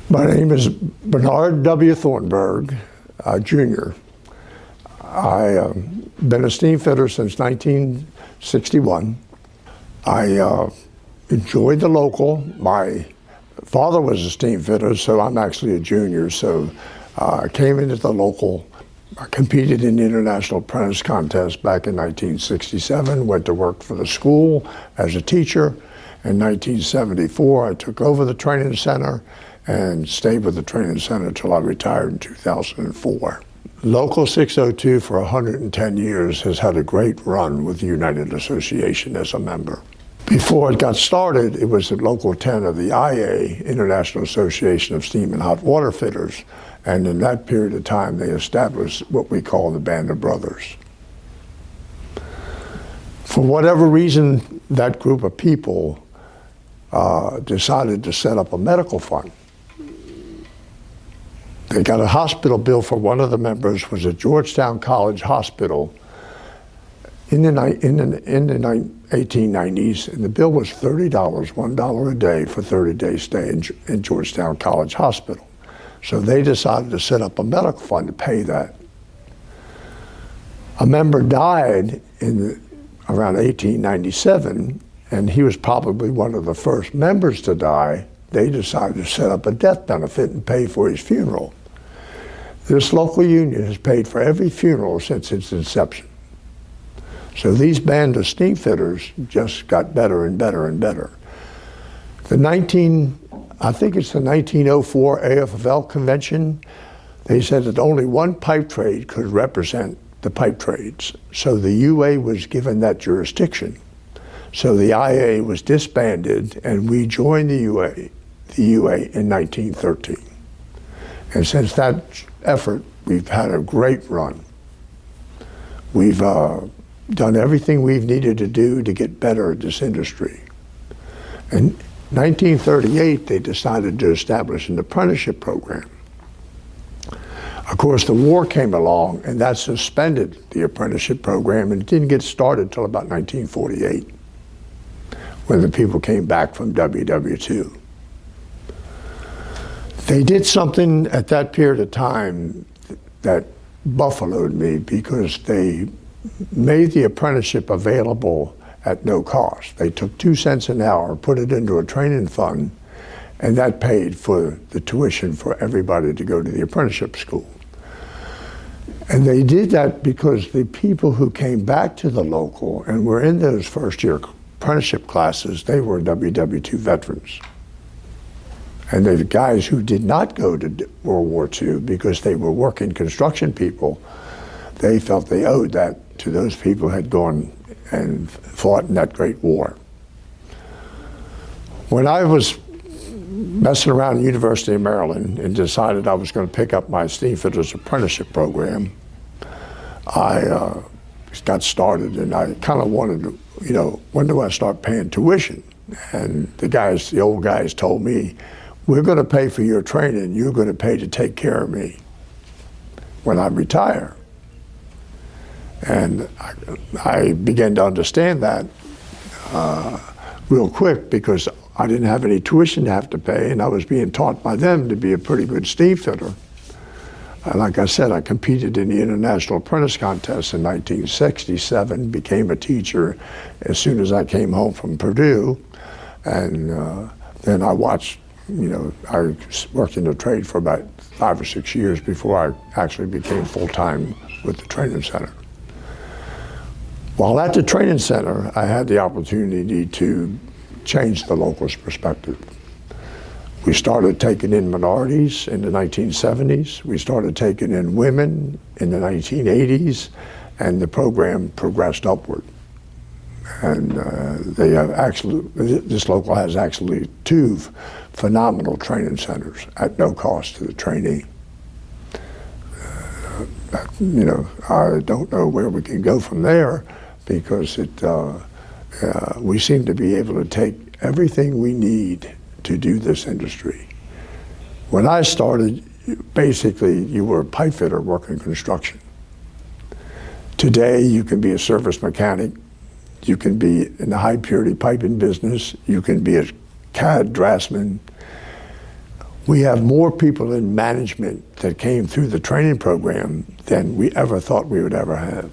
My name is Bernard W. Thornberg, Jr. I've been a steam fitter since 1961. I enjoyed the local. My father was a steam fitter, so I'm actually a junior. So I came into the local. I competed in the International Apprentice Contest back in 1967, went to work for the school as a teacher. In 1974, I took over the training center and stayed with the training center until I retired in 2004. Local 602 for 110 years has had a great run with the United Association as a member. Before it got started, it was at Local 10 of the IA, International Association of Steam and Hot Water Fitters, and in that period of time they established what we call the Band of Brothers. For whatever reason, that group of people decided to set up a medical fund. They got a hospital bill for one of the members, was at Georgetown College Hospital in the 1890s, and the bill was $30, $1 a day for 30-day stay in Georgetown College Hospital. So they decided to set up a medical fund to pay that. A member died around 1897, and he was probably one of the first members to die. They decided to set up a death benefit and pay for his funeral. This local union has paid for every funeral since its inception. So these band of steam fitters just got better and better and better. I think it's the 1904 AFL convention, they said that only one pipe trade could represent the pipe trades. So the UA was given that jurisdiction. So the IA was disbanded and we joined the UA in 1913. And since that effort, we've had a great run. We've done everything we've needed to do to get better at this industry. In 1938, they decided to establish an apprenticeship program. Of course, the war came along and that suspended the apprenticeship program, and it didn't get started until about 1948, when the people came back from WW2. They did something at that period of time that buffaloed me, because they made the apprenticeship available at no cost. They took 2 cents an hour, put it into a training fund, and that paid for the tuition for everybody to go to the apprenticeship school. And they did that because the people who came back to the local and were in those first year apprenticeship classes, they were WW2 veterans. And the guys who did not go to World War II because they were working construction people, they felt they owed that to those people who had gone and fought in that great war. When I was messing around at the University of Maryland and decided I was going to pick up my steam fitters apprenticeship program, I got started, and I kind of wanted to, when do I start paying tuition? And the old guys told me, we're going to pay for your training, you're going to pay to take care of me when I retire. And I began to understand that real quick, because I didn't have any tuition to have to pay, and I was being taught by them to be a pretty good steam fitter. Like I said, I competed in the International Apprentice Contest in 1967, became a teacher as soon as I came home from Purdue, and then I watched, I worked in the trade for about 5 or 6 years before I actually became full-time with the training center. While at the training center, I had the opportunity to change the local's perspective. We started taking in minorities in the 1970s. We started taking in women in the 1980s, and the program progressed upward. And this local has actually 2 phenomenal training centers at no cost to the trainee. I don't know where we can go from there, because we seem to be able to take everything we need to do this industry. When I started, basically you were a pipe fitter working construction. Today you can be a service mechanic, you can be in the high purity piping business, you can be a CAD draftsman. We have more people in management that came through the training program than we ever thought we would ever have.